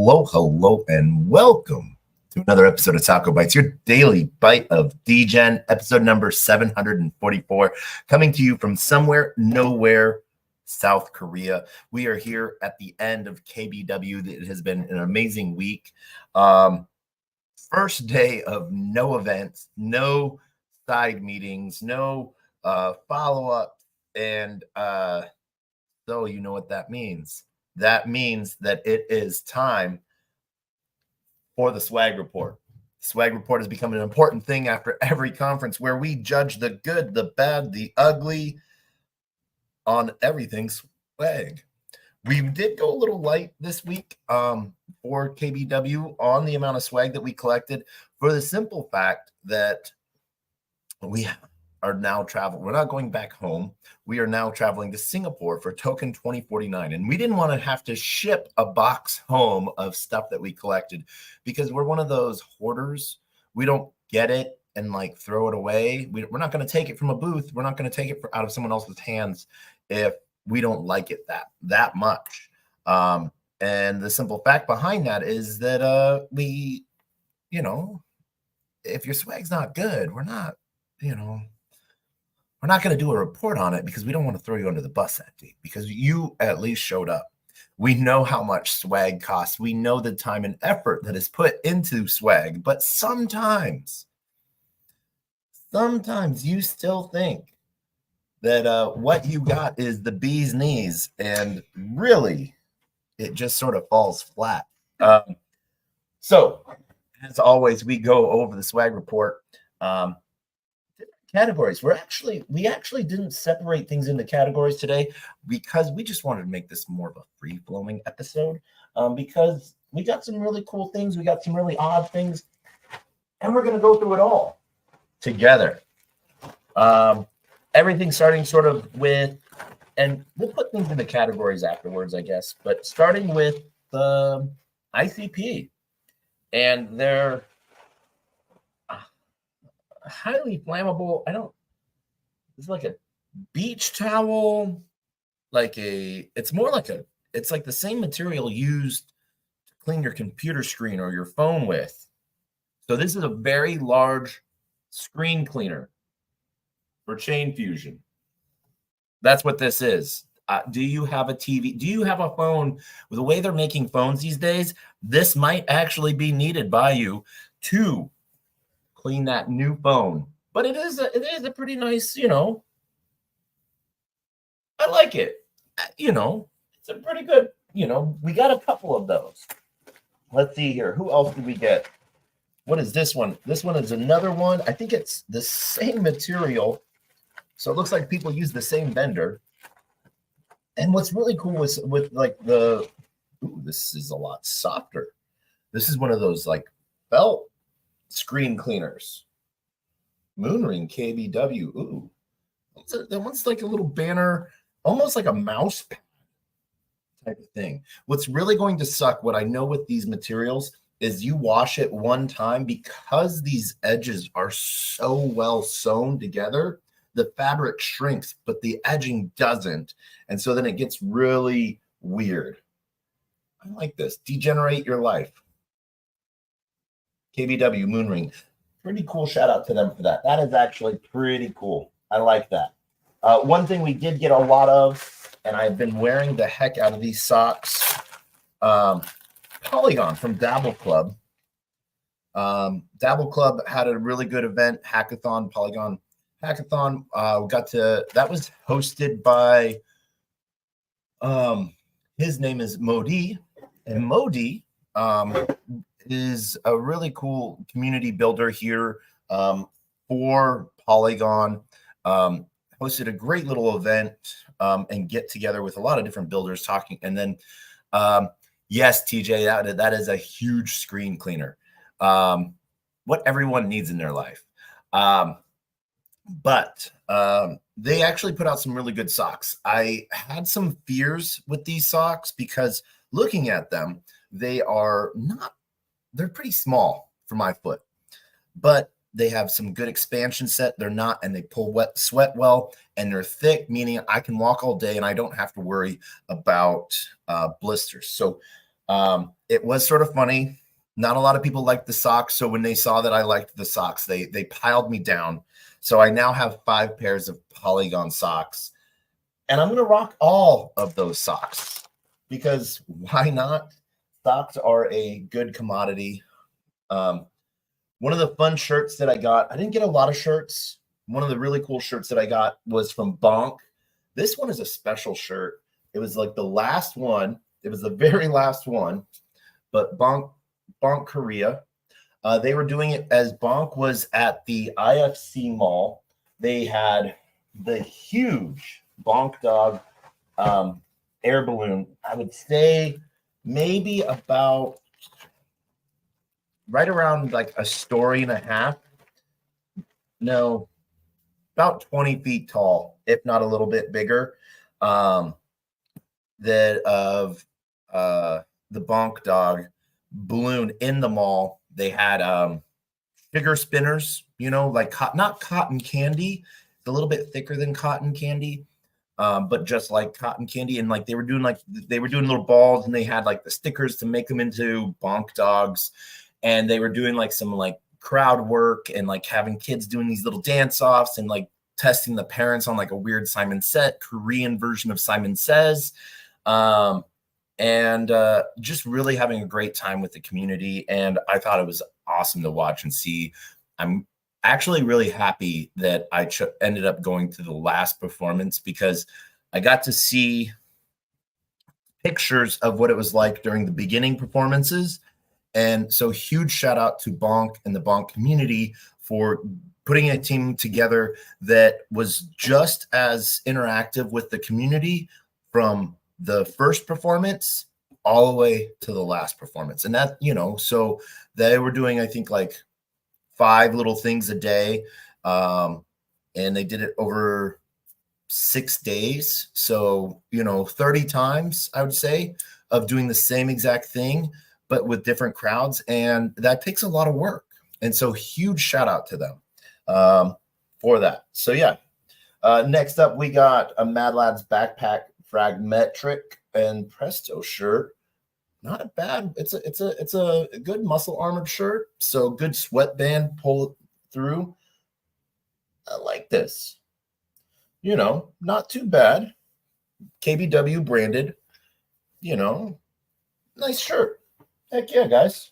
Hello, and welcome to another episode of TacoBytes, your daily bite of Degen, episode number 744, coming to you from somewhere, nowhere, South Korea. We are here at the end of KBW. It has been an amazing week. First day of no events, no side meetings, no follow-up, and so you know what that means. That means that it is time for the swag report. Swag report has become an important thing after every conference where we judge the good, the bad, the ugly on everything swag. We did go a little light this week for KBW on the amount of swag that we collected for the simple fact that we are now traveling. We're not going back home. We are now traveling to Singapore for Token 2049. And we didn't want to have to ship a box home of stuff that we collected because we're one of those hoarders. We don't get it and like throw it away. We're not going to take it from a booth. We're not going to take it out of someone else's hands if we don't like it that much. And the simple fact behind that is that we, if your swag's not good, we're not going to do a report on it because we don't want to throw you under the bus that deep because you at least showed up. We know how much swag costs. We know the time and effort that is put into swag, but sometimes you still think that what you got is the bee's knees, and really it just sort of falls flat. So as always, we go over the swag report. Categories. We actually didn't separate things into categories today because we just wanted to make this more of a free-flowing episode because we got some really cool things. We got some really odd things, and we're going to go through it all together. Everything starting sort of with, and we'll put things into categories afterwards, I guess, but starting with the ICP and their highly flammable. It's like a beach towel, it's like the same material used to clean your computer screen or your phone with. So this is a very large screen cleaner for chain fusion. That's what this is. Do you have a TV? Do you have a phone? With the way they're making phones these days, this might actually be needed by you to clean that new phone. But it is a pretty nice, I like it. It's a pretty good, we got a couple of those. Let's see here. Who else did we get? What is this one? This one is another one. I think it's the same material. So it looks like people use the same vendor. And what's really cool is with like this is a lot softer. This is one of those like felt screen cleaners. Moonring KBW. Ooh. That one's like a little banner, almost like a mouse pad type of thing. What's really going to suck, what I know with these materials, is you wash it one time because these edges are so well sewn together. The fabric shrinks, but the edging doesn't. And so then it gets really weird. I like this. Degenerate your life. KBW Moonring. Pretty cool shout out to them for that. That is actually pretty cool. I like that. One thing we did get a lot of, and I've been wearing the heck out of these socks. Polygon from Dabble Club. Dabble Club had a really good event, hackathon, Polygon hackathon. That was hosted by his name is Modi, and Modi is a really cool community builder here for Polygon. Hosted a great little event and get together with a lot of different builders talking. And then, yes, TJ, that is a huge screen cleaner. What everyone needs in their life. But they actually put out some really good socks. I had some fears with these socks because looking at them, they're pretty small for my foot, but they have some good expansion set. They're not, and they pull sweat well, and they're thick, meaning I can walk all day and I don't have to worry about blisters. So It was sort of funny. Not a lot of people liked the socks, so when they saw that I liked the socks, they piled me down. So I now have 5 pairs of Polygon socks, and I'm going to rock all of those socks because why not? Socks are a good commodity. One of the fun shirts that I got, I didn't get a lot of shirts. One of the really cool shirts that I got was from Bonk. This one is a special shirt. It was like the last one. It was the very last one, but Bonk Korea. They were doing it as Bonk was at the IFC mall. They had the huge Bonk dog air balloon. I would say maybe about right around like a story and a half. No, about 20 feet tall, if not a little bit bigger. That of the Bonk dog balloon in the mall. They had sugar spinners, like not cotton candy. It's a little bit thicker than cotton candy, but just like cotton candy. And like they were doing little balls, and they had like the stickers to make them into Bonk dogs. And they were doing like some like crowd work and like having kids doing these little dance offs and like testing the parents on like a weird Simon Korean version of Simon Says. And just really having a great time with the community. And I thought it was awesome to watch and see. I'm actually really happy that I ended up going to the last performance because I got to see pictures of what it was like during the beginning performances. And so huge shout out to Bonk and the Bonk community for putting a team together that was just as interactive with the community from the first performance all the way to the last performance. And that, so they were doing, I think, like 5 little things a day. And they did it over 6 days. So, 30 times, I would say, of doing the same exact thing, but with different crowds. And that takes a lot of work. And so huge shout out to them for that. So, yeah. Next up, we got a Mad Lads backpack Fragmetric and Presto shirt. Not a bad. It's a good muscle armored shirt. So good sweatband pull through. I like this. Not too bad. KBW branded. Nice shirt. Heck yeah, guys.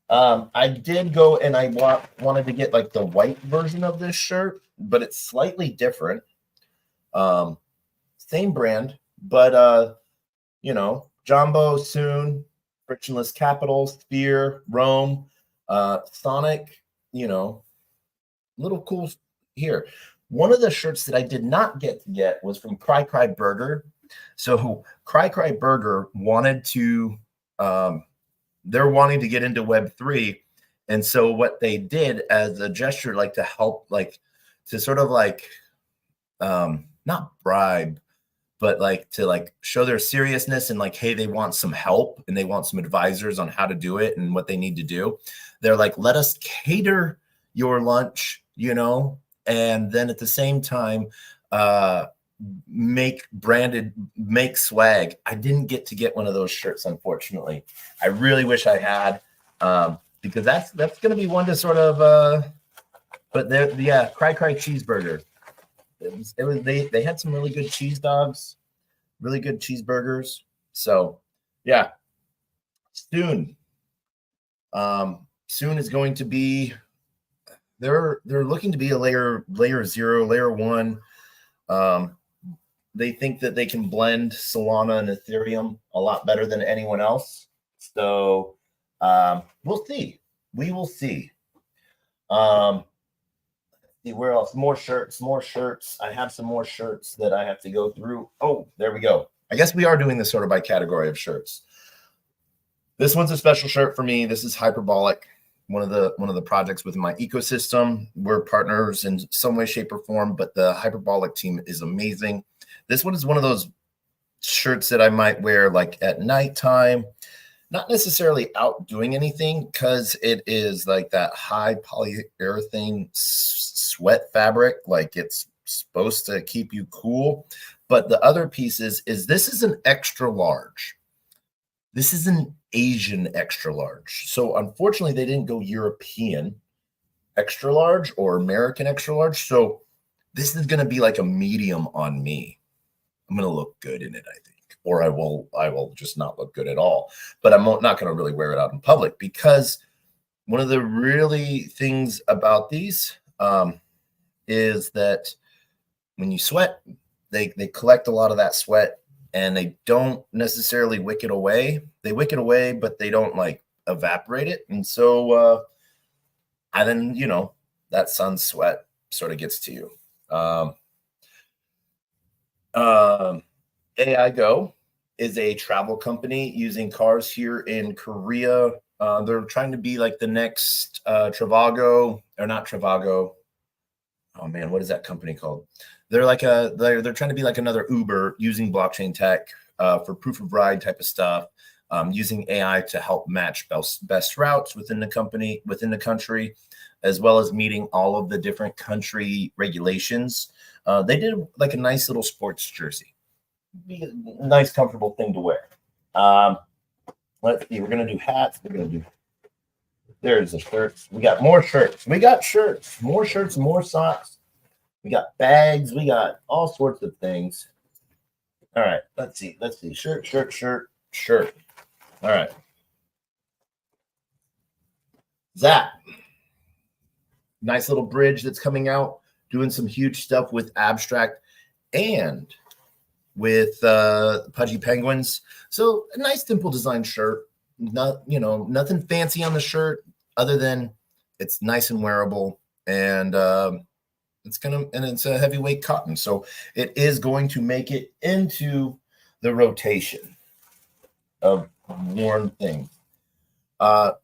I did go and I wanted to get like the white version of this shirt, but it's slightly different. Same brand, but Jumbo, Soon, Frictionless Capital, Sphere, Rome, Sonic, little cool here. One of the shirts that I did not get was from Cry Cry Burger. So Cry Cry Burger wanted to, they're wanting to get into Web3. And so what they did as a gesture, like to help, like to sort of like, not bribe, but like to like show their seriousness and like, hey, they want some help and they want some advisors on how to do it and what they need to do. They're like, let us cater your lunch, and then at the same time, make swag. I didn't get one of those shirts, unfortunately. I really wish I had, because that's going to be one to sort of, but Cry Cry Cheeseburger. They had some really good cheese dogs, really good cheeseburgers. So yeah, soon is going to be, they're looking to be a layer 0, layer 1. They think that they can blend Solana and Ethereum a lot better than anyone else. So we'll see. We will see. See where else? More shirts. I have some more shirts that I have to go through. Oh, there we go. I guess we are doing this sort of by category of shirts. This one's a special shirt for me. This is Hyperbolic, one of the projects within my ecosystem. We're partners in some way, shape, or form, but the Hyperbolic team is amazing. This one is one of those shirts that I might wear like at nighttime. Not necessarily out doing anything because it is like that high polyurethane sweat fabric. Like it's supposed to keep you cool. But the other piece is this is an extra large. This is an Asian extra large. So unfortunately, they didn't go European extra large or American extra large. So this is going to be like a medium on me. I'm going to look good in it, I think, or I will just not look good at all. But I'm not going to really wear it out in public, because one of the really things about these is that when you sweat, they collect a lot of that sweat, and they don't necessarily wick it away. They wick it away, but they don't like evaporate it. And so, and then, that sun sweat sort of gets to you. AI Go is a travel company using cars here in Korea. They're trying to be like the next Trivago, or not Trivago. Oh man, what is that company called? They're like they're trying to be like another Uber, using blockchain tech for proof of ride type of stuff, using AI to help match best routes within the country, as well as meeting all of the different country regulations. They did like a nice little sports jersey, be a nice, comfortable thing to wear. Let's see, we're gonna do hats. There's the shirts. We got more shirts. We got shirts, more shirts, more socks. We got bags. We got all sorts of things. All right, let's see. Shirt. All right. Zap. Nice little bridge that's coming out, doing some huge stuff with abstract and with Pudgy Penguins. So a nice, simple design shirt. Nothing fancy on the shirt other than it's nice and wearable, and it's a heavyweight cotton, so it is going to make it into the rotation of worn things.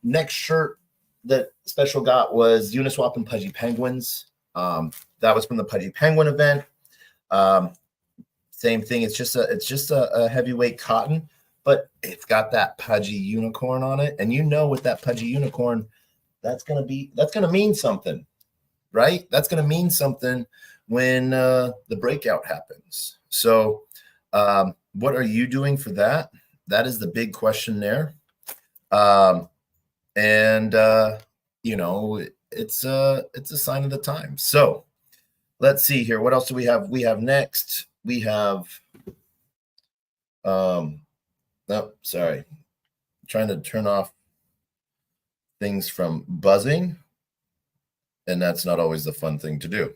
Next shirt that Special got was Uniswap and Pudgy Penguins. That was from the Pudgy Penguin event. Same thing. It's just a heavyweight cotton, but it's got that pudgy unicorn on it, and with that pudgy unicorn, that's gonna mean something, right? That's gonna mean something when the breakout happens. So, what are you doing for that? That is the big question there. It's a sign of the time. So let's see here. What else do we have? We have next. We have, no, sorry. I'm trying to turn off things from buzzing, and that's not always the fun thing to do.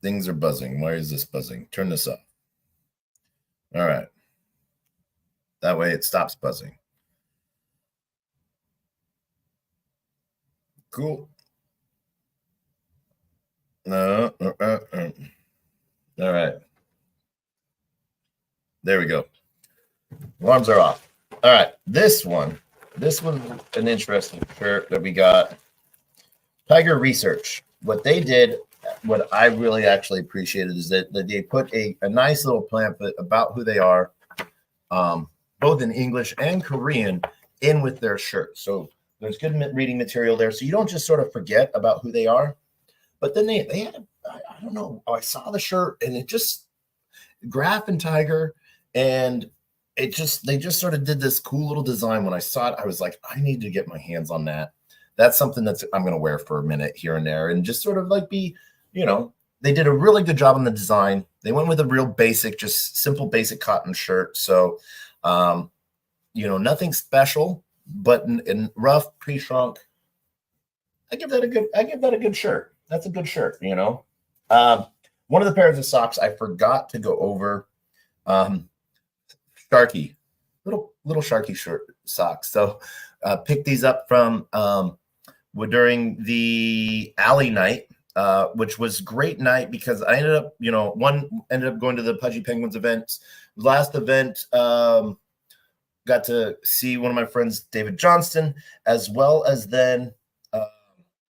Things are buzzing. Why is this buzzing? Turn this off. All right. That way it stops buzzing. Cool. No. All right. There we go. Alarms are off. All right. This one's an interesting shirt that we got. Tiger Research. What they did, what I really actually appreciated, is that they put a nice little pamphlet about who they are, both in English and Korean, in with their shirt. So there's good reading material there. So you don't just sort of forget about who they are. But then they had, I don't know, I saw the shirt, and it just, Graph and Tiger, and they just sort of did this cool little design. When I saw it, I was like, I need to get my hands on that. That's something I'm going to wear for a minute here and there, and just sort of like be, they did a really good job on the design. They went with a real basic, just simple, basic cotton shirt. So, nothing special, but in rough, pre-shrunk, I give that a good shirt. That's a good shirt, One of the pairs of socks I forgot to go over, Sharky, little Sharky shirt socks. So picked these up from during the Alley night, which was great night, because I ended up, one ended up going to the Pudgy Penguins event. Last event, got to see one of my friends, David Johnston, as well as then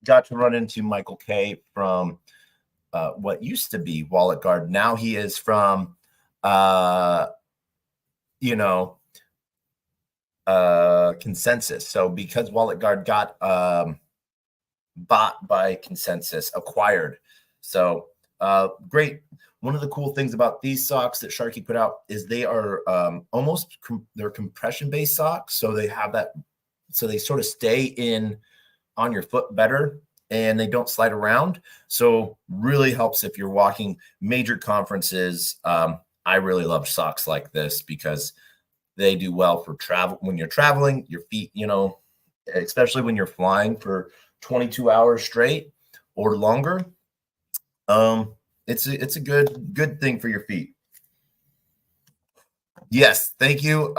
got to run into Michael K from what used to be Wallet Guard. Now he is from, Consensus. So because Wallet Guard got bought by Consensus, acquired. So great. one of the cool things about these socks that Sharky put out is they are they're compression based socks. So they have that, so they sort of stay in on your foot better and they don't slide around. So really helps if you're walking major conferences. I really love socks like this because they do well for travel. When you're traveling, your feet, especially when you're flying for 22 hours straight or longer, it's a good thing for your feet. Yes, thank you.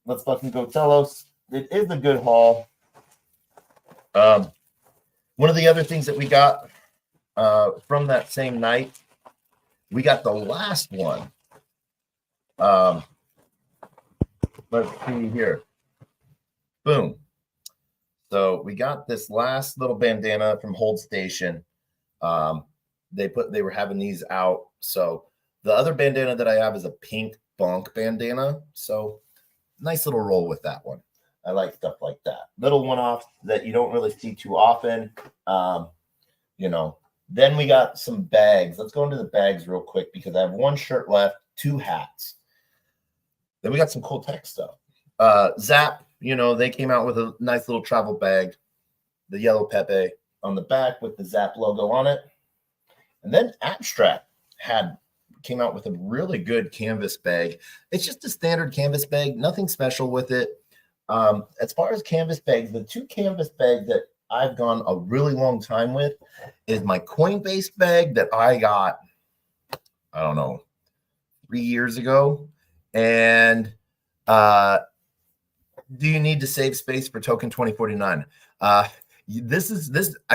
Let's fucking go, Telos. It is a good haul. One of the other things that we got from that same night, we got the last one. Let's see here. Boom. So we got this last little bandana from Hold Station. They were having these out. So the other bandana that I have is a pink bonk bandana. So nice little roll with that one. I like stuff like that. Little one-off that you don't really see too often. Then we got some bags. Let's go into the bags real quick because I have one shirt left, 2 hats. Then we got some cool tech stuff. Zap, they came out with a nice little travel bag, the yellow Pepe on the back with the Zap logo on it. And then Abstract came out with a really good canvas bag. It's just a standard canvas bag, nothing special with it. As far as canvas bags, the 2 canvas bags that I've gone a really long time with is my Coinbase bag that I got, 3 years ago. And do you need to save space for Token 2049? I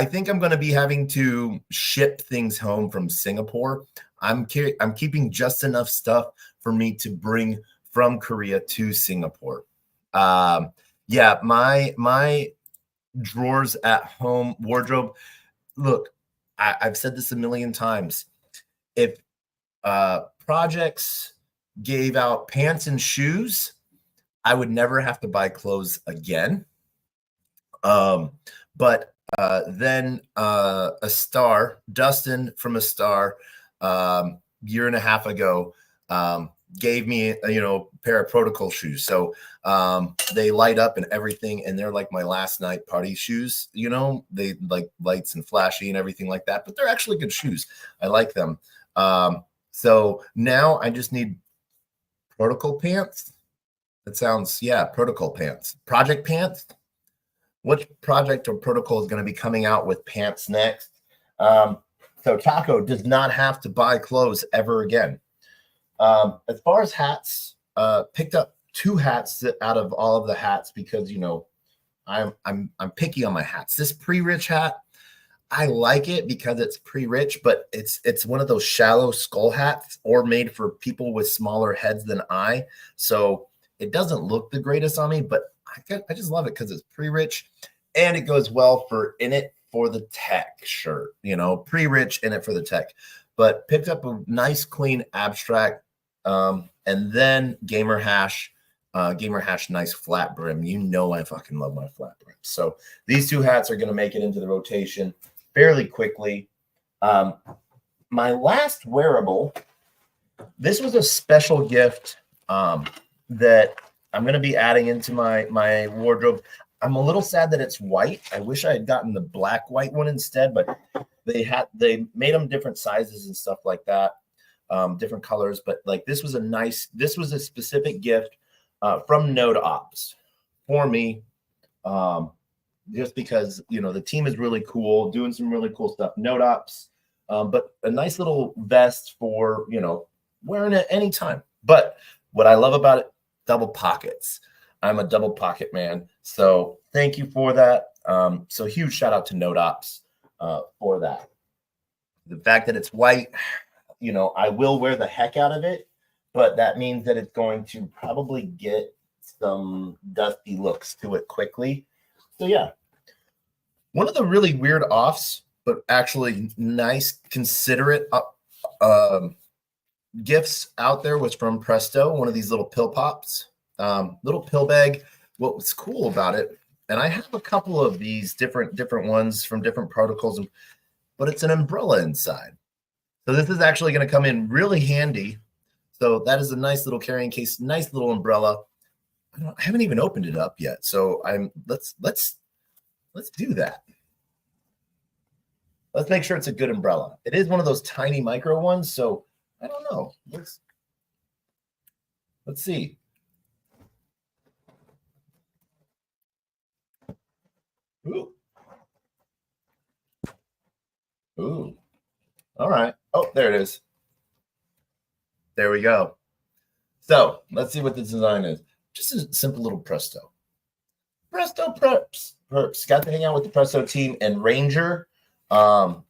think I'm going to be having to ship things home from Singapore. I'm keeping just enough stuff for me to bring from Korea to Singapore. My drawers at home wardrobe. Look, I've said this a million times. If projects gave out pants and shoes, I would never have to buy clothes again. But then a star, Dustin from a star, year and a half ago, gave me a pair of protocol shoes. So they light up and everything, and they're like my last night party shoes. They like lights and flashy and everything like that, but they're actually good shoes. I like them. So now I just need protocol pants. That sounds, protocol pants. Project pants. Which project or protocol is going to be coming out with pants next? So Taco does not have to buy clothes ever again. As far as hats, picked up 2 hats out of all of the hats because I'm picky on my hats. This pre-rich hat, I like it because it's pre-rich, but it's one of those shallow skull hats or made for people with smaller heads than I. So it doesn't look the greatest on me, but I just love it because it's pre-rich and it goes well for in it for the tech shirt, pre-rich in it for the tech. But picked up a nice clean Abstract and then Gamer Hash nice flat brim. I fucking love my flat brim. So these 2 hats are going to make it into the rotation fairly quickly. My last wearable, this was a special gift that I'm going to be adding into my wardrobe. I'm a little sad that it's white. I wish I had gotten the black white one instead, but they made them different sizes and stuff like that, different colors. But like this was a specific gift from Node Ops for me, just because the team is really cool, doing some really cool stuff. Node Ops, but a nice little vest for wearing it anytime. But what I love about it, double pockets. I'm a double pocket man. So thank you for that. So huge shout out to Node Ops for that. The fact that it's white, I will wear the heck out of it, but that means that it's going to probably get some dusty looks to it quickly. So yeah. One of the really weird offs, but actually nice, considerate gifts out there was from Presto, one of these little pill pops, little pill bag. What was cool about it, and I have a couple of these different ones from different protocols, but it's an umbrella inside. So this is actually going to come in really handy. So that is a nice little carrying case, nice little umbrella. I haven't even opened it up yet. So let's do that. Let's make sure it's a good umbrella. It is one of those tiny micro ones, so I don't know. Let's see. Ooh. Ooh. All right. Oh, there it is. There we go. So let's see what the design is. Just a simple little Presto. Presto Perps. Got to hang out with the Presto team and Ranger. The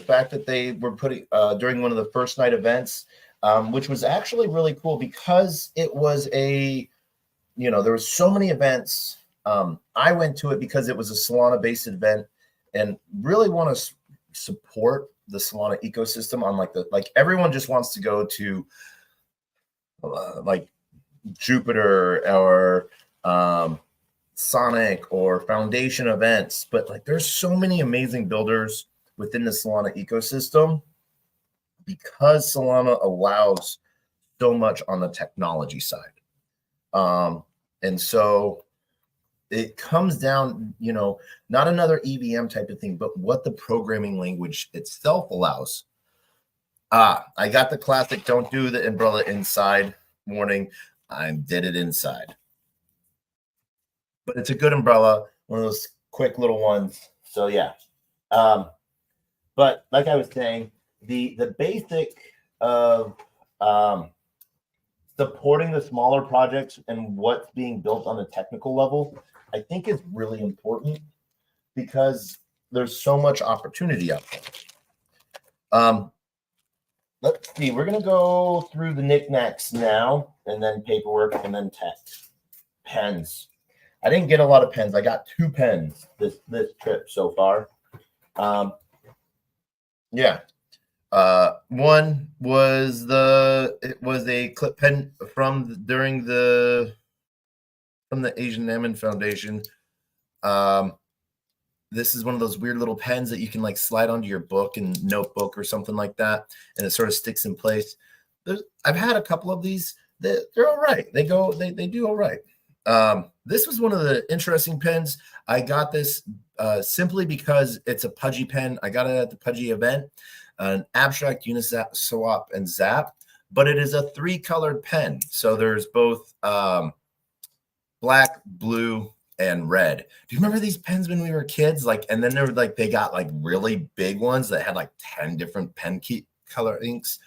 fact that they were putting during one of the first night events, which was actually really cool because it was there were so many events. I went to it because it was a Solana based event and really want to support the Solana ecosystem on like everyone just wants to go to like Jupiter or Sonic or Foundation events, but like there's so many amazing builders within the Solana ecosystem because Solana allows so much on the technology side. And so it comes down, not another EVM type of thing, but what the programming language itself allows. I got the classic don't do the umbrella inside warning. I did it inside. But it's a good umbrella, one of those quick little ones. So yeah. But like I was saying, the basic of supporting the smaller projects and what's being built on a technical level, I think is really important because there's so much opportunity out there. Let's see. We're going to go through the knickknacks now, and then paperwork, and then tech. Pens. I didn't get a lot of pens. I got 2 pens this trip so far. Yeah. One was a clip pen from the Asian Ammon Foundation. This is one of those weird little pens that you can like slide onto your book and notebook or something like that, and it sort of sticks in place. I've had a couple of these. They're all right. They do all right. This was one of the interesting pens. I got this simply because it's a Pudgy pen. I got it at the Pudgy event, an abstract, Uniswap, and Zap, but it is a 3-colored pen. So there's both black, blue, and red. Do you remember these pens when we were kids? And then they got like really big ones that had like 10 different pen color inks.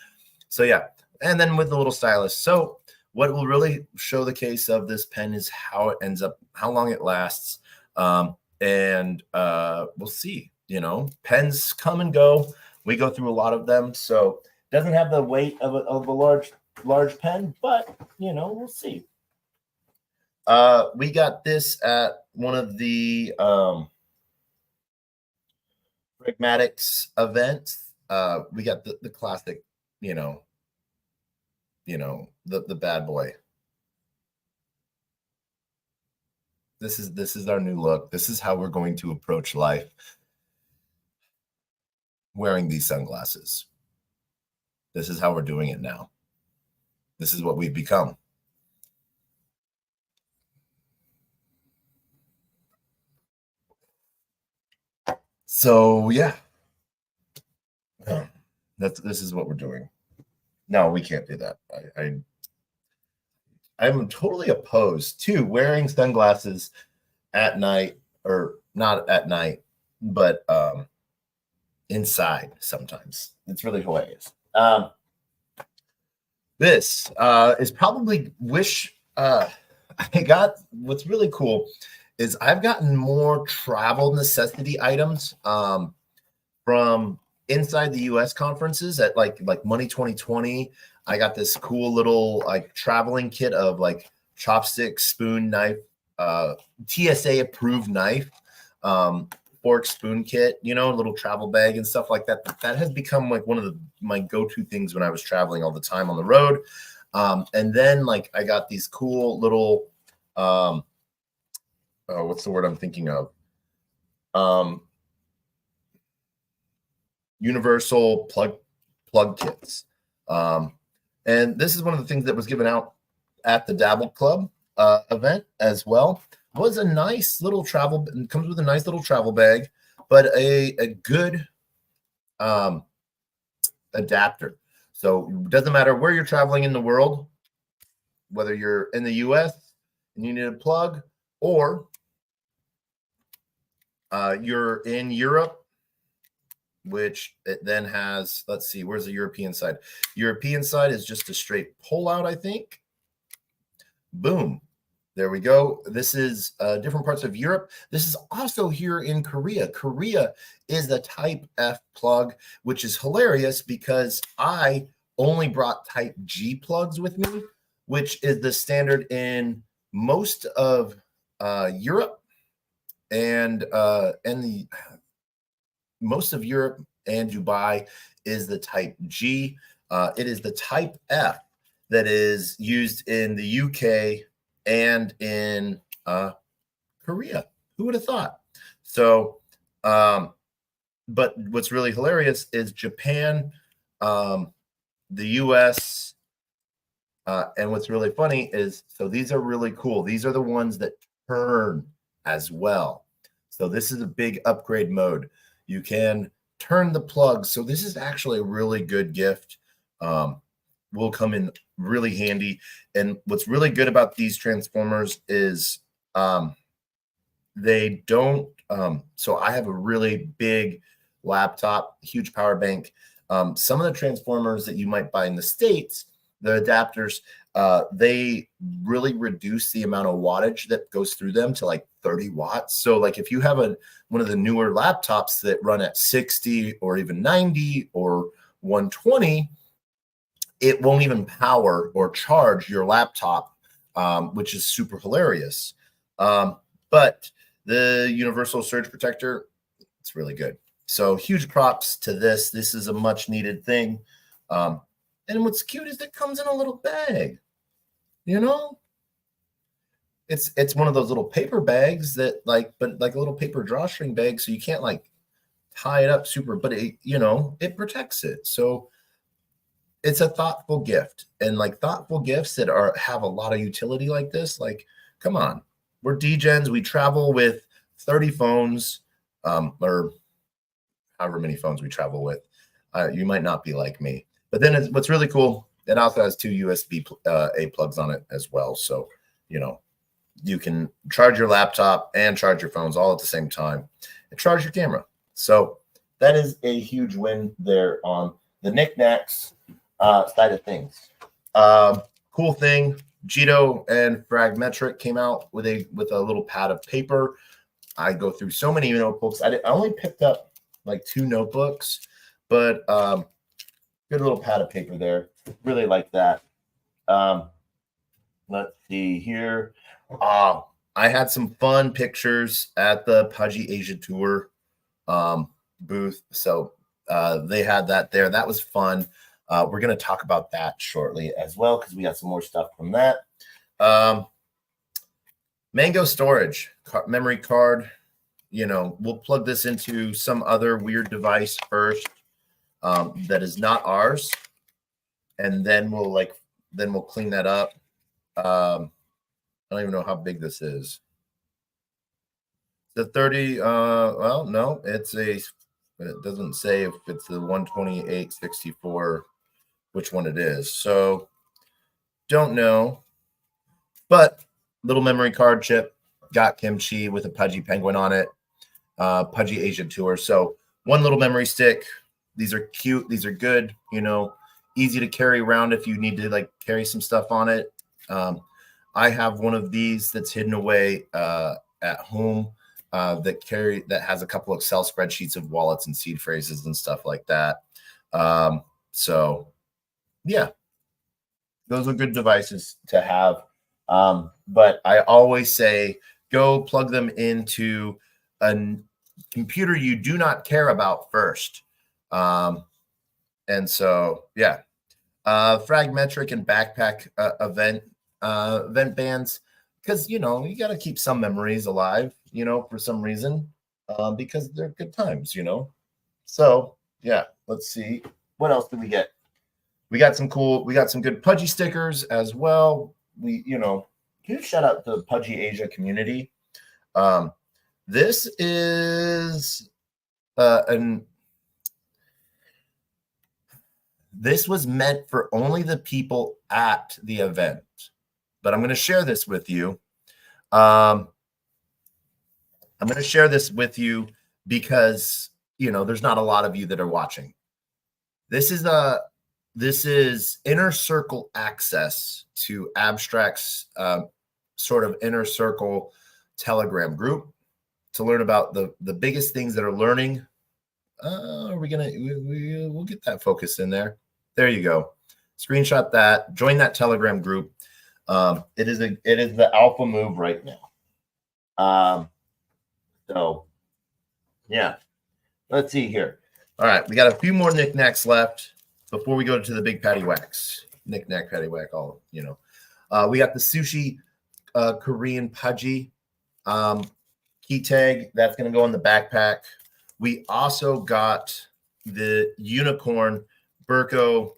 So yeah, and then with the little stylus. So what will really show the case of this pen is how it ends up, how long it lasts, and we'll see. Pens come and go. We go through a lot of them, so it doesn't have the weight of a large pen, but we'll see. We got this at one of the Pragmatics events. We got the classic, the bad boy. This is our new look. This is how we're going to approach life. Wearing these sunglasses. This is how we're doing it now. This is what we've become. So yeah, this is what we're doing. No, we can't do that. I'm totally opposed to wearing sunglasses at night, or not at night, but inside sometimes. It's really hilarious. This is probably I got. What's really cool is I've gotten more travel necessity items from inside the US conferences at like Money 2020. I got this cool little like traveling kit of like chopstick, spoon, knife, TSA approved knife, fork, spoon kit, little travel bag and stuff like that. That has become like one of my go-to things when I was traveling all the time on the road. And then like I got these cool little what's the word I'm thinking of? universal plug kits. And this is one of the things that was given out at the Dabble Club event as well. Was a nice little travel, comes with a nice little travel bag, but a good adapter. So it doesn't matter where you're traveling in the world, whether you're in the US and you need a plug, or you're in Europe, which it then has, let's see, where's the European side? European side is just a straight pull out, I think. Boom. There we go. This is different parts of Europe. This is also here in Korea. Korea is the Type F plug, which is hilarious because I only brought Type G plugs with me, which is the standard in most of Europe and the most of Europe and Dubai is the Type G. It is the Type F that is used in the UK and in Korea. Who would have thought? So, but what's really hilarious is Japan, the US, and what's really funny is, so these are really cool. These are the ones that turn as well. So this is a big upgrade mode. You can turn the plug. So this is actually a really good gift. Will come in really handy. And what's really good about these transformers is they don't, so I have a really big laptop, huge power bank. Some of the transformers that you might buy in the States, the adapters, they really reduce the amount of wattage that goes through them to like 30 watts. So like if you have one of the newer laptops that run at 60 or even 90 or 120, it won't even power or charge your laptop, which is super hilarious. But the universal surge protector, it's really good. So huge props to this. This is a much needed thing. And what's cute is it comes in a little bag, you know? It's one of those little paper bags that but like a little paper drawstring bag. So you can't like tie it up super, but it protects it. So it's a thoughtful gift, and like thoughtful gifts that have a lot of utility like this. Like, come on, we're degens. We travel with 30 phones, or however many phones we travel with. You might not be like me, but then what's really cool, it also has 2 USB A plugs on it as well. So, you can charge your laptop and charge your phones all at the same time and charge your camera. So that is a huge win there on the knickknacks side of things. Cool thing, Jito and Fragmetric came out with a little pad of paper. I go through so many notebooks. I only picked up like 2 notebooks, but good little pad of paper there. Really like that. Let's see here. I had some fun pictures at the Pudgy Asia Tour booth. So they had that there. That was fun. We're going to talk about that shortly as well because we got some more stuff from that. Mango storage, memory card. We'll plug this into some other weird device first that is not ours, and then we'll clean that up. I don't even know how big this is. The 30. Well, no, it doesn't say if it's the 128/64. Which one it is. So don't know, but little memory card chip, got kimchi with a Pudgy penguin on it, Pudgy Asia Tour. So one little memory stick. These are cute. These are good, easy to carry around if you need to like carry some stuff on it. I have one of these that's hidden away at home that has a couple of Excel spreadsheets of wallets and seed phrases and stuff like that. So yeah, those are good devices to have. But I always say, go plug them into a computer you do not care about first. And so, yeah, Fragmetric and backpack event bands, because, you got to keep some memories alive, for some reason, because they're good times, So yeah, let's see. What else did we get? We got some good Pudgy stickers as well. Huge shout out to the Pudgy Asia community. This is this was meant for only the people at the event, but I'm going to share this with you. I'm going to share this with you because, there's not a lot of you that are watching. This is inner circle access to Abstract's sort of inner circle Telegram group to learn about the biggest things that are learning. We'll get that focus in there. There you go. Screenshot that. Join that Telegram group. It is the alpha move right now. So yeah, let's see here. All right, we got a few more knickknacks left before we go to the big patty wax. Knickknack patty whack, we got the sushi Korean Pudgy key tag that's going to go in the backpack. We also got the unicorn Burko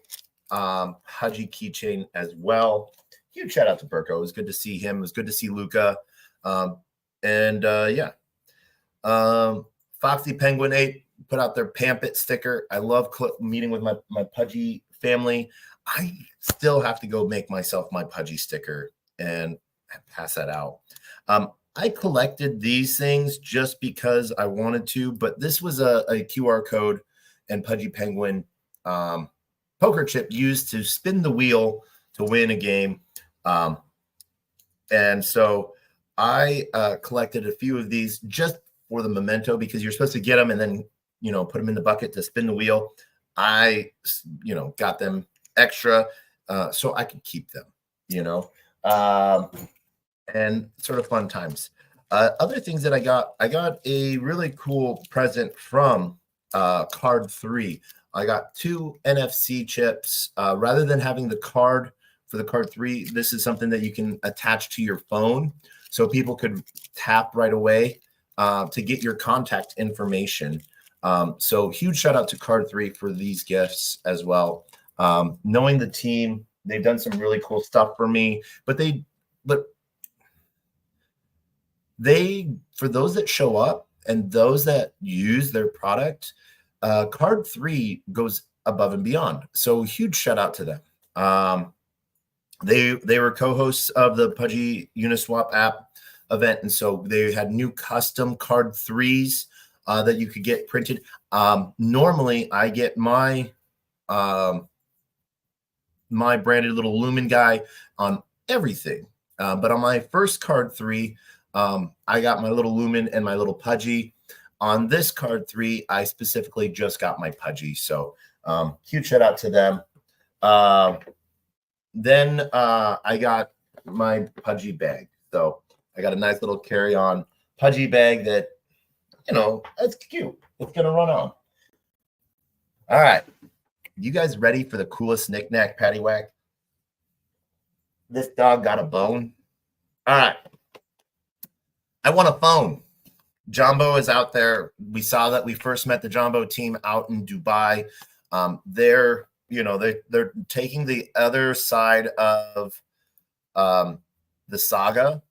Pudgy keychain as well. Huge shout out to Burko. It was good to see him. It was good to see Luca. Foxy Penguin 8 put out their Pampit sticker. I love meeting with my Pudgy family. I still have to go make myself my Pudgy sticker and pass that out. I collected these things just because I wanted to, but this was a QR code and Pudgy Penguin poker chip used to spin the wheel to win a game. And so I collected a few of these just for the memento because you're supposed to get them and then, put them in the bucket to spin the wheel. I, got them extra so I could keep them, and sort of fun times. Other things that I got a really cool present from Card 3. I got 2 NFC chips. Rather than having the card for the Card 3, this is something that you can attach to your phone so people could tap right away to get your contact information. So huge shout out to Card 3 for these gifts as well. Knowing the team, they've done some really cool stuff for me, but for those that show up and those that use their product, Card 3 goes above and beyond. So huge shout out to them. They were co-hosts of the Pudgy Uniswap app event, and so they had new custom Card 3s that you could get printed. Normally, I get my my branded little Lumen guy on everything, but on my first Card 3, I got my little Lumen and my little Pudgy. On this Card 3, I specifically just got my Pudgy. So huge shout out to them. Then I got my Pudgy bag. So I got a nice little carry-on Pudgy bag that, it's cute. It's going to run on. All right. You guys ready for the coolest knick-knack paddywhack? This dog got a bone. All right. I want a phone. Jumbo is out there. We saw that we first met the Jumbo team out in Dubai. They're taking the other side of the saga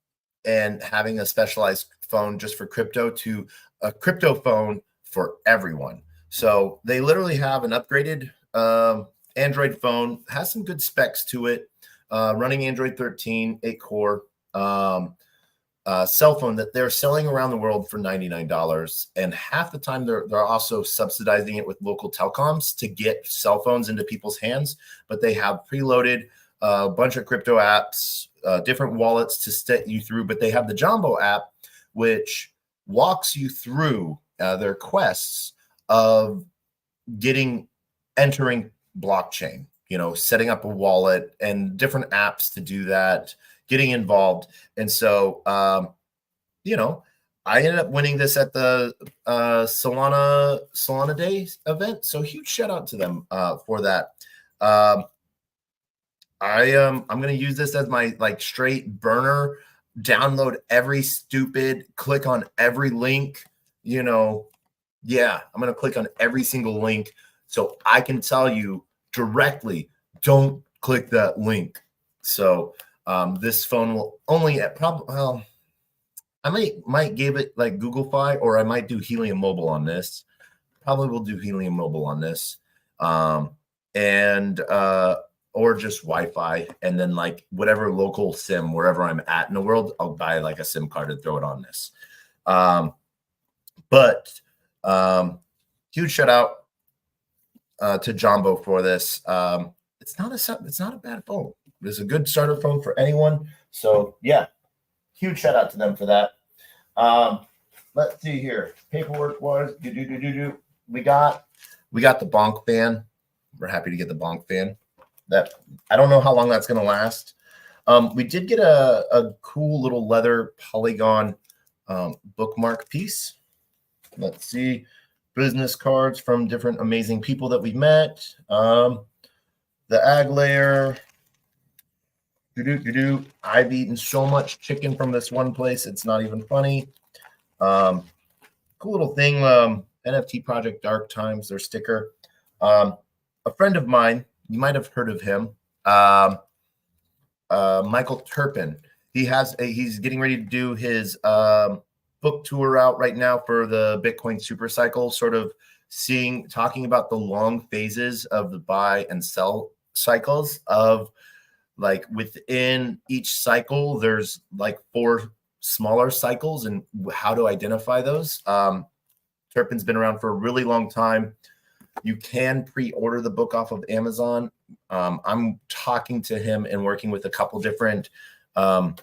and having a specialized phone just for crypto to a crypto phone for everyone. So they literally have an upgraded Android phone, has some good specs to it, running Android 13, 8-core cell phone that they're selling around the world for $99. And half the time they're also subsidizing it with local telecoms to get cell phones into people's hands. But they have preloaded a bunch of crypto apps, different wallets to set you through. But they have the Jumbo app, which walks you through their quests of entering blockchain, setting up a wallet and different apps to do that, getting involved. And so, I ended up winning this at the Solana Day event. So huge shout out to them for that. I'm going to use this as my straight burner, download every stupid, click on every link, I'm going to click on every single link So I can tell you directly, don't click that link. So this phone will only at probably, well, I might give it like Google Fi, or I might do Helium Mobile on this. Probably will do Helium Mobile on this. And or just Wi-Fi, and then like whatever local SIM wherever I'm at in the world, I'll buy like a SIM card and throw it on this. But huge shout out to Jumbo for this. It's not a bad phone. It's a good starter phone for anyone. So yeah, huge shout out to them for that. Let's see here. Paperwork was we got the bonk fan. We're happy to get the bonk fan. That I don't know how long that's going to last. We did get a cool little leather polygon bookmark piece. Let's see, business cards from different amazing people that we've met. The ag layer. I've eaten so much chicken from this one place, it's not even funny. Cool little thing. NFT Project Dark Times, their sticker. A friend of mine, you might have heard of him, Michael Turpin. He's getting ready to do his book tour out right now for the Bitcoin super cycle, sort of talking about the long phases of the buy and sell cycles of like within each cycle, there's like 4 smaller cycles and how to identify those. Turpin's been around for a really long time. You can pre-order the book off of Amazon. I'm talking to him and working with a couple different I'm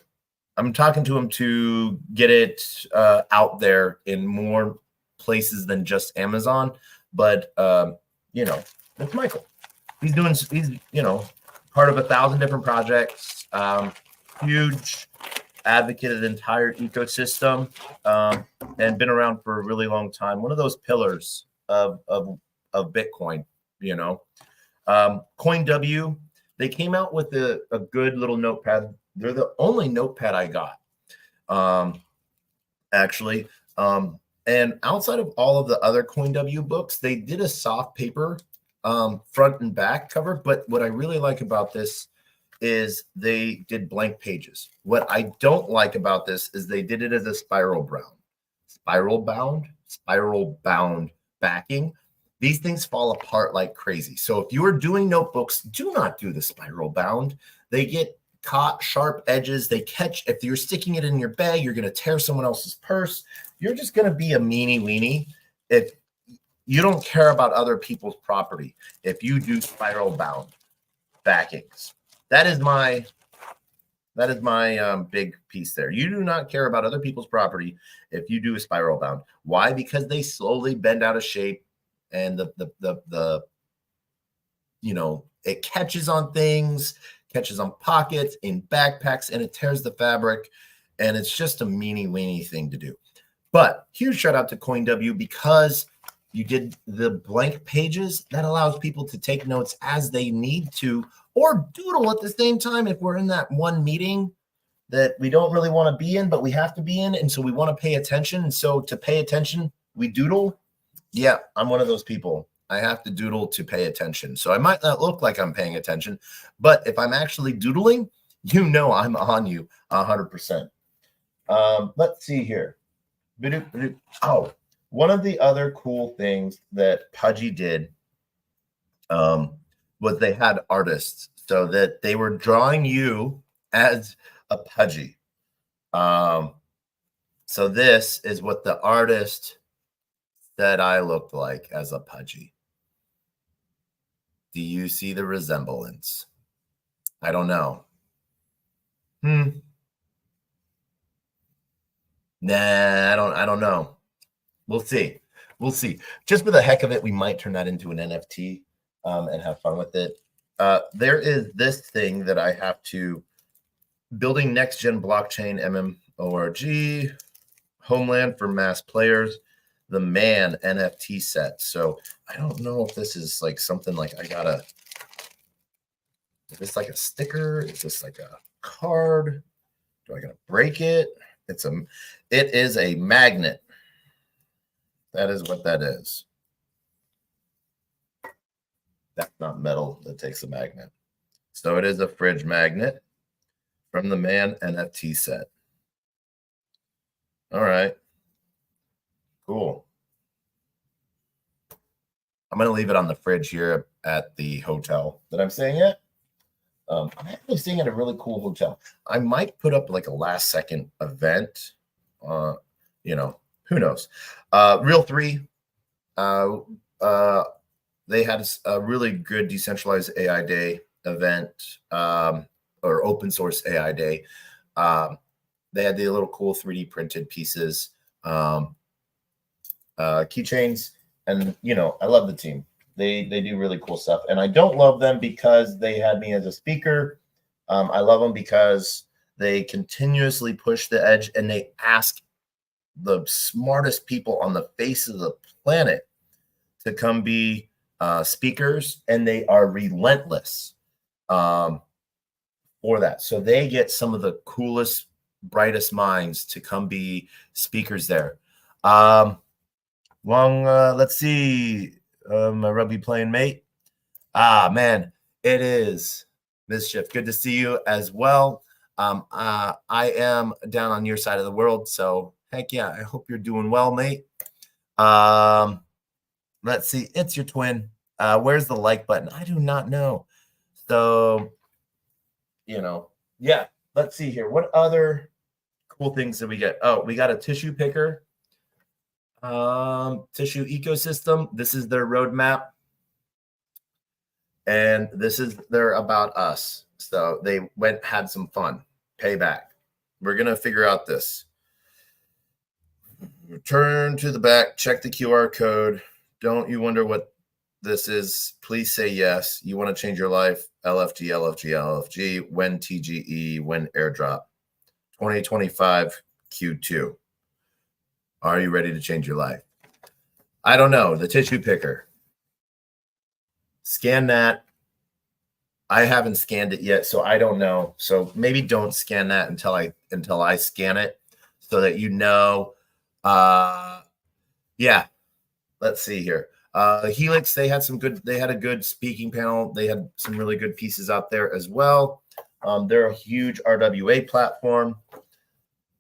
talking to him to get it out there in more places than just Amazon. But, it's Michael. He's part of 1,000 different projects. Huge advocate of the entire ecosystem, and been around for a really long time. One of those pillars of Bitcoin, CoinW, they came out with a good little notepad. They're the only notepad I got, actually. And outside of all of the other CoinW books, they did a soft paper front and back cover. But what I really like about this is they did blank pages. What I don't like about this is they did it as a spiral bound backing. These things fall apart like crazy. So if you are doing notebooks, do not do the spiral bound. They get caught, sharp edges. They catch. If you're sticking it in your bag, you're going to tear someone else's purse. You're just going to be a meanie weenie if you don't care about other people's property. If you do spiral bound backings, that is my big piece there. You do not care about other people's property if you do a spiral bound. Why? Because they slowly bend out of shape, and it catches on things, catches on pockets, in backpacks, and it tears the fabric, and it's just a meanie weenie thing to do. But huge shout out to CoinW, because you did the blank pages. That allows people to take notes as they need to, or doodle at the same time if we're in that one meeting that we don't really want to be in, but we have to be in, and so we want to pay attention. And so to pay attention, we doodle. Yeah, I'm one of those people. I have to doodle to pay attention. So I might not look like I'm paying attention, but if I'm actually doodling, I'm on you 100%. Let's see here. Oh, one of the other cool things that Pudgy did was they had artists, so that they were drawing you as a Pudgy. So this is what the artist said I looked like as a Pudgy. Do you see the resemblance? I don't know. Nah, I don't know. We'll see. Just for the heck of it, we might turn that into an NFT and have fun with it. There is this thing that I have to building next gen blockchain MMORG homeland for mass players, the man NFT set. So I don't know if this is like something like is this like a sticker? Is this like a card? Do I gotta break it? It is a magnet. That is what that is. That's not metal that takes a magnet. So it is a fridge magnet from the Man NFT set. All right. Cool. I'm going to leave it on the fridge here at the hotel that I'm staying at. I'm actually staying at a really cool hotel. I might put up like a last second event. You know, who knows? Real 3, they had a really good decentralized AI day event, or open source AI day. They had the little cool 3D printed pieces, keychains, and you know, I love the team. They do really cool stuff, and I don't love them because they had me as a speaker. I love them because they continuously push the edge, and they ask the smartest people on the face of the planet to come be speakers, and they are relentless for that. So they get some of the coolest, brightest minds to come be speakers there. Let's see, my rugby playing mate. Man, it is Mischief. Good to see you as well. I am down on your side of the world, so heck yeah, I hope you're doing well, mate. Let's see, it's your twin. Where's the like button? I do not know. So, you know, yeah, let's see here. What other cool things did we get? Oh, we got a tissue picker. Tissue ecosystem. This is their roadmap. And this is their about us. So they had some fun. Payback. We're going to figure out this. Turn to the back, check the QR code. Don't you wonder what this is? Please say yes. You want to change your life. LFG, LFG, LFG. When TGE, when airdrop. 2025 Q2. Are you ready to change your life? I don't know. The tissue picker. Scan that. I haven't scanned it yet, so I don't know. So maybe don't scan that until I scan it, so that you know. Yeah. Let's see here. Helix, they had a good speaking panel. They had some really good pieces out there as well. They're a huge RWA platform.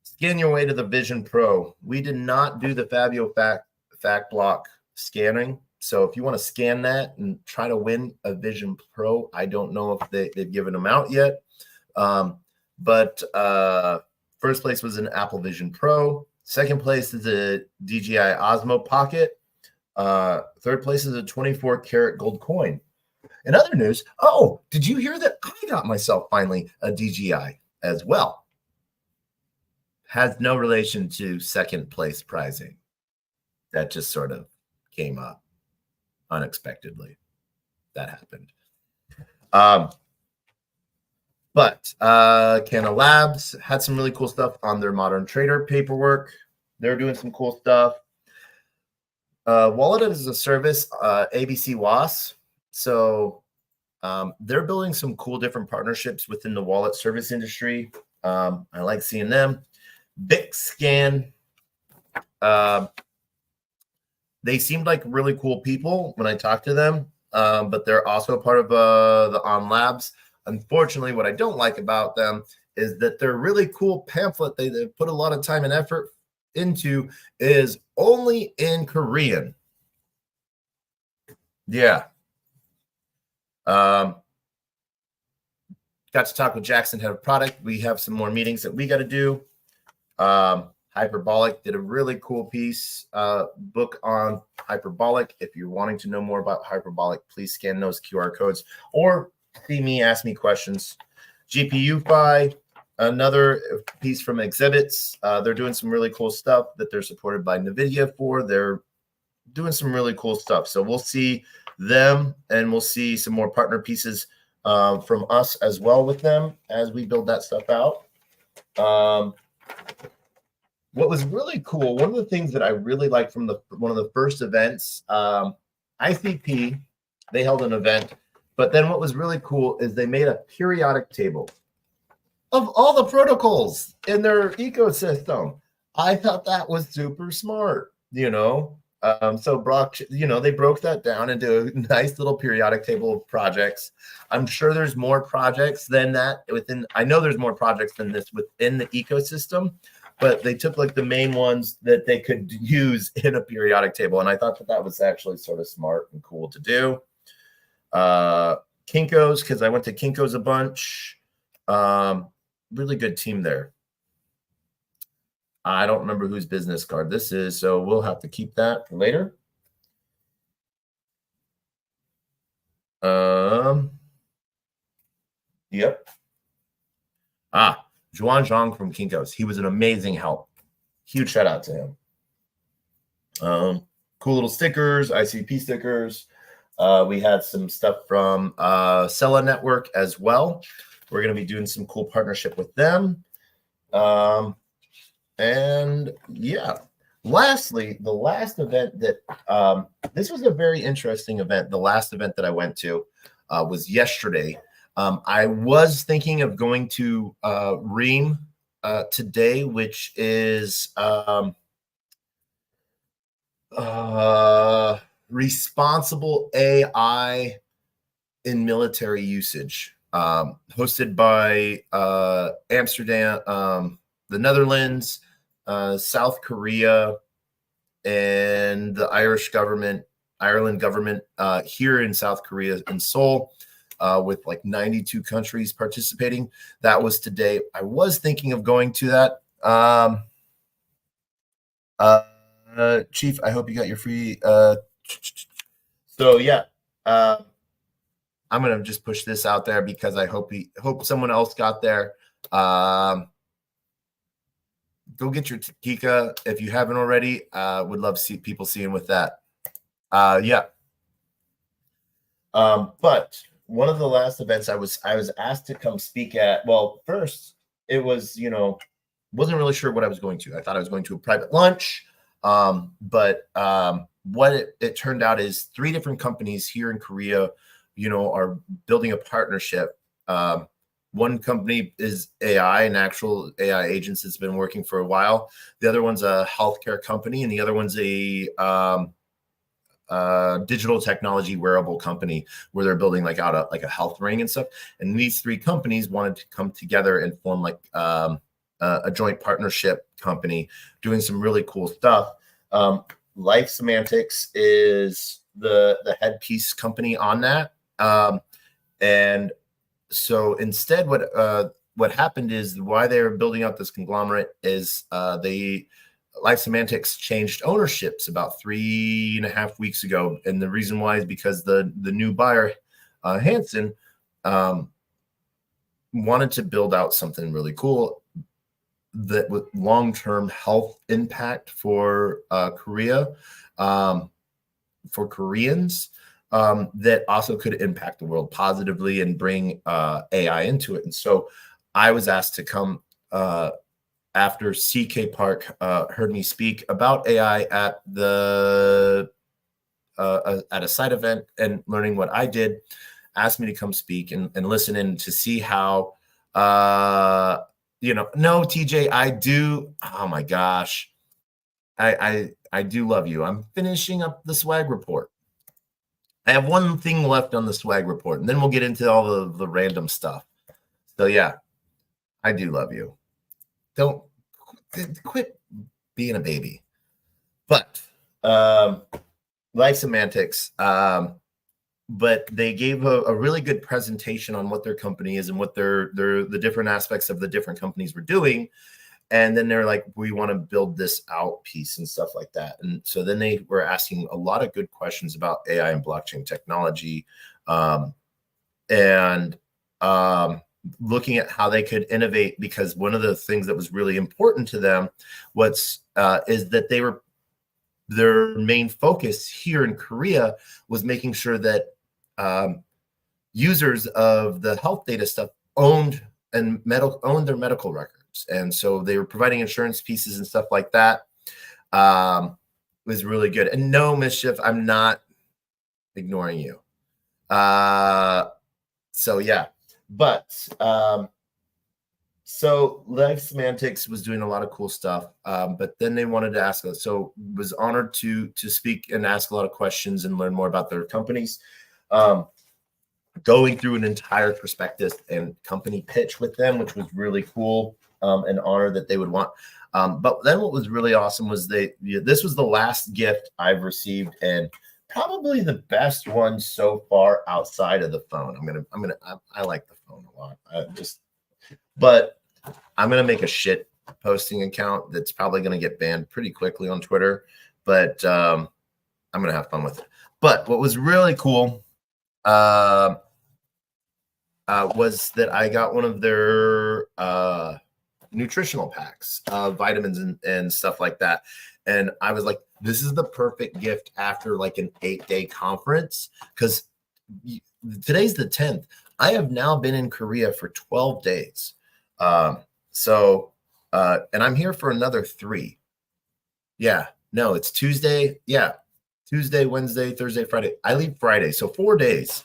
Scan your way to the Vision Pro. We did not do the Fabio fact block scanning. So if you want to scan that and try to win a Vision Pro, I don't know if they've given them out yet. But first place was an Apple Vision Pro. Second place is a DJI Osmo Pocket. Third place is a 24-karat gold coin. In other news, oh, did you hear that I got myself finally a DJI as well? Has no relation to second place prizing. That just sort of came up unexpectedly. That happened. But Canna Labs had some really cool stuff on their modern trader paperwork. They're doing some cool stuff. Wallet as a service, ABC WAS. So they're building some cool different partnerships within the wallet service industry. I like seeing them. BitScan. They seemed like really cool people when I talked to them, but they're also part of the On Labs. Unfortunately, what I don't like about them is that their really cool pamphlet they put a lot of time and effort into is only in Korean. Yeah. Got to talk with Jackson, head of product. We have some more meetings that we got to do. Hyperbolic did a really cool piece, book on Hyperbolic. If you're wanting to know more about Hyperbolic, please scan those QR codes or see me, ask me questions. GPUFi, another piece from Exhibits. They're doing some really cool stuff that they're supported by NVIDIA for. They're doing some really cool stuff. So we'll see them, and we'll see some more partner pieces from us as well with them as we build that stuff out. What was really cool, one of the things that I really liked from one of the first events, ICP, they held an event, but then what was really cool is they made a periodic table of all the protocols in their ecosystem. I thought that was super smart, you know. So they broke that down into a nice little periodic table of projects. I'm sure there's more projects than that I know there's more projects than this within the ecosystem, but they took like the main ones that they could use in a periodic table. And I thought that was actually sort of smart and cool to do. Kinko's, because I went to Kinko's a bunch. Really good team there. I don't remember whose business card this is, so we'll have to keep that for later. Yep. Juan Zhang from Kinko's. He was an amazing help. Huge shout out to him. Cool little stickers, ICP stickers. We had some stuff from Sella Network as well. We're going to be doing some cool partnership with them. And yeah, lastly, the last event that this was a very interesting event. The last event that I went to was yesterday. I was thinking of going to Ream today, which is responsible AI in military usage, hosted by Amsterdam, the Netherlands, South Korea, and the Ireland government here in South Korea in Seoul, with like 92 countries participating. That was today. I was thinking of going to that. Chief, I hope you got your free. So yeah, I'm gonna just push this out there because I hope someone else got there. Go get your Kika if you haven't already. Would love to see people seeing with that. Yeah. But one of the last events I was asked to come speak at. Well, first it was, wasn't really sure what I was going to. I thought I was going to a private lunch. But what it turned out is 3 different companies here in Korea, are building a partnership. One company is AI, an actual AI agents that's been working for a while. The other one's a healthcare company, and the other one's a digital technology wearable company where they're building like out a health ring and stuff. And these 3 companies wanted to come together and form like a joint partnership company doing some really cool stuff. Life Semantics is the headpiece company on that. And so instead, what happened is why they were building out this conglomerate is Life Semantics changed ownerships about 3.5 weeks ago, and the reason why is because the new buyer, Hansen, wanted to build out something really cool that with long-term health impact for Korea, for Koreans, that also could impact the world positively and bring AI into it. And so I was asked to come after CK Park heard me speak about AI at at a side event and learning what I did, asked me to come speak and listen in to see how no, TJ, I do. Oh my gosh. I do love you. I'm finishing up the swag report. I have one thing left on the swag report, and then we'll get into all the random stuff. So yeah, I do love you. Don't quit being a baby. But Life Semantics, but they gave a really good presentation on what their company is and what the different aspects of the different companies were doing. And then they're like, we want to build this out piece and stuff like that. And so then they were asking a lot of good questions about AI and blockchain technology, and looking at how they could innovate, because one of the things that was really important to them is that their main focus here in Korea was making sure that users of the health data stuff owned their medical records. And so they were providing insurance pieces and stuff like that. Was really good. And no, Mischief, I'm not ignoring you. So yeah, but So Life Semantics was doing a lot of cool stuff, but then they wanted to ask us. So was honored to speak and ask a lot of questions and learn more about their companies. Going through an entire prospectus and company pitch with them, which was really cool, an honor that they would want. But then what was really awesome was this was the last gift I've received and probably the best one so far outside of the phone. I like the phone a lot. But I'm going to make a shit posting account that's probably going to get banned pretty quickly on Twitter, but I'm going to have fun with it. But what was really cool was that I got one of their nutritional packs, vitamins and stuff like that. And I was like, this is the perfect gift after like an 8-day conference, because today's the 10th. I have now been in Korea for 12 days. And I'm here for another 3. Yeah, no, it's Tuesday. Yeah. Tuesday, Wednesday, Thursday, Friday. I leave Friday. So 4 days,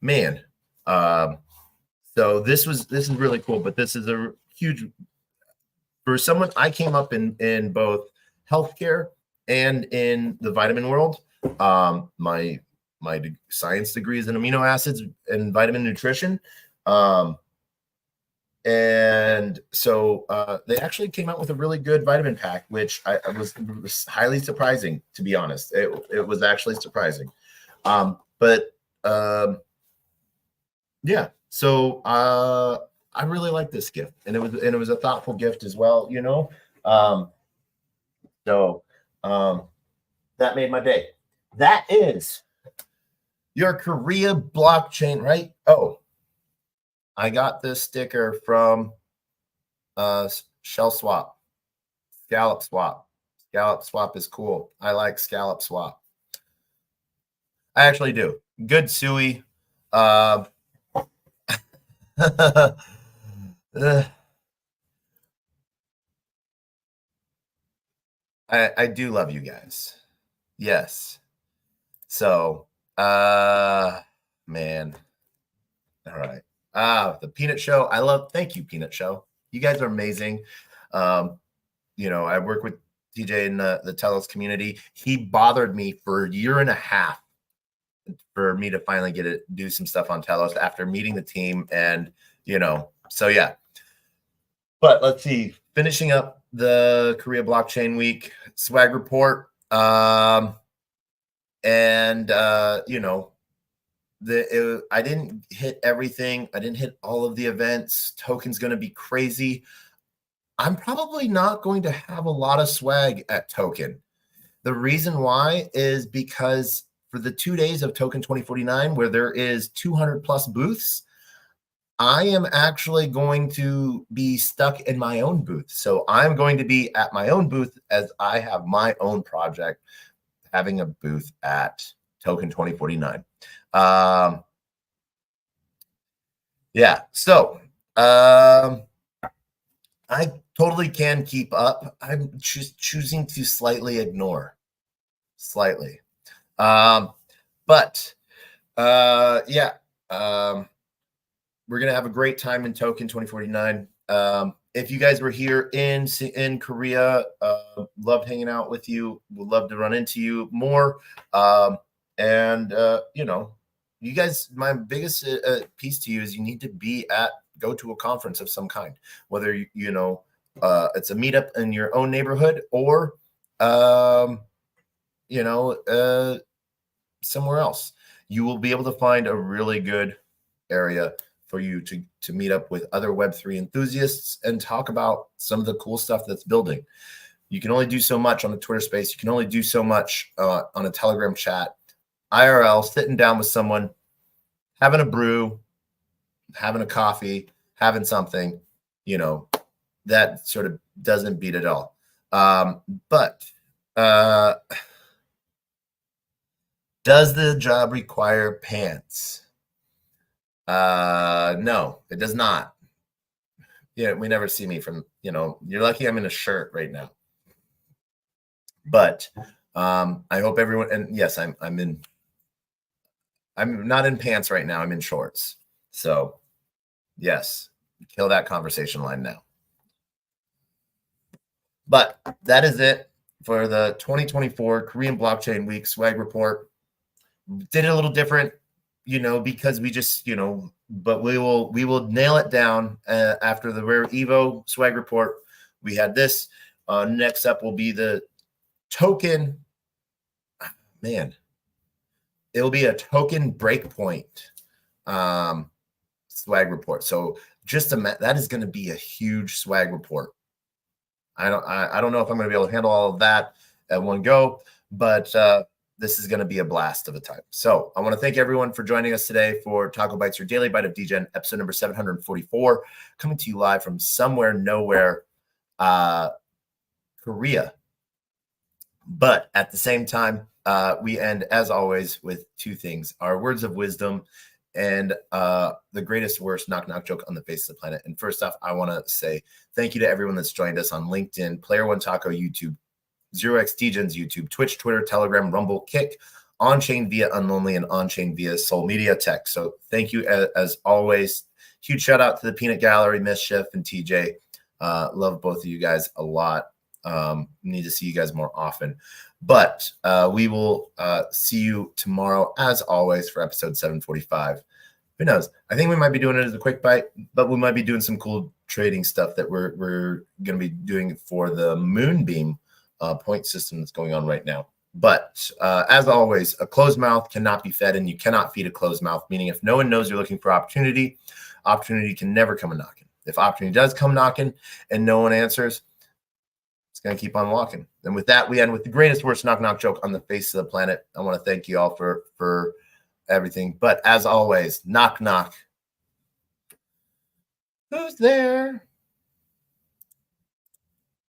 man. So this is really cool, but this is a huge, for someone, I came up in both healthcare and in the vitamin world. My science degree is in amino acids and vitamin nutrition. And so they actually came out with a really good vitamin pack, which was highly surprising, to be honest. It was actually surprising. Yeah. So I really like this gift, and it was a thoughtful gift as well, you know. That made my day. That is your Korea blockchain, right? Oh, I got this sticker from Shell Swap, Scallop Swap. Scallop Swap is cool. I like Scallop Swap. I actually do. Good Suey. I do love you guys. Yes. So, man. All right. The Peanut Show. Thank you, Peanut Show. You guys are amazing. I work with TJ in the Telos community. He bothered me for a year and a half for me to finally do some stuff on Telos after meeting the team. And, so yeah. But let's see, finishing up the Korea Blockchain Week swag report. I didn't hit everything. I didn't hit all of the events. Token's going to be crazy. I'm probably not going to have a lot of swag at Token. The reason why is because for the 2 days of Token 2049, where there is 200 plus booths, I am actually going to be stuck in my own booth. So I'm going to be at my own booth, as I have my own project having a booth at Token 2049. Yeah. So I totally can keep up. I'm just choosing to slightly ignore. Slightly. Yeah. We're going to have a great time in Token 2049. If you guys were here in Korea, loved hanging out with you. Would love to run into you more. You guys, my biggest piece to you is you need to go to a conference of some kind, whether it's a meetup in your own neighborhood or somewhere else. You will be able to find a really good area for you to meet up with other Web3 enthusiasts and talk about some of the cool stuff that's building. You can only do so much on the Twitter space. You can only do so much on a Telegram chat. IRL, sitting down with someone, having a brew, having a coffee, having something, that sort of doesn't beat it all. Does the job require pants? No, it does not. Yeah, we never see me from, you're lucky I'm in a shirt right now. But I hope everyone, and yes, I'm not in pants right now. I'm in shorts. So yes, Kill that conversation line now. But that is it for the 2024 Korean Blockchain Week swag report. Did it a little different, because we just, but we will nail it down after the Rare Evo swag report. We had this. Next up will be the token. Man, it'll be a token breakpoint swag report. So that is going to be a huge swag report. I don't know if I'm going to be able to handle all of that at one go, but this is going to be a blast of a time. So I want to thank everyone for joining us today for TacoBytes, your daily bite of Degen, episode number 744, coming to you live from somewhere, nowhere, Korea. But at the same time, we end, as always, with two things: our words of wisdom and the greatest, worst knock joke on the face of the planet. And first off, I want to say thank you to everyone that's joined us on LinkedIn, Player One Taco YouTube, 0x Degens YouTube, Twitch, Twitter, Telegram, Rumble, Kick, on-chain via Unlonely, and on-chain via Soul Media Tech. So thank you as always. Huge shout out to the Peanut Gallery, Mischief, and TJ. Love both of you guys a lot. Need to see you guys more often. But we will see you tomorrow, as always, for episode 745. Who knows? I think we might be doing it as a quick bite, but we might be doing some cool trading stuff that we're going to be doing for the Moonbeam point system that's going on right now. But as always, a closed mouth cannot be fed, and you cannot feed a closed mouth, meaning if no one knows you're looking for opportunity can never come a knocking. If opportunity does come knocking and no one answers, it's going to keep on walking. And with that, we end with the greatest, worst knock joke on the face of the planet. I want to thank you all for everything. But as always, knock. Who's there?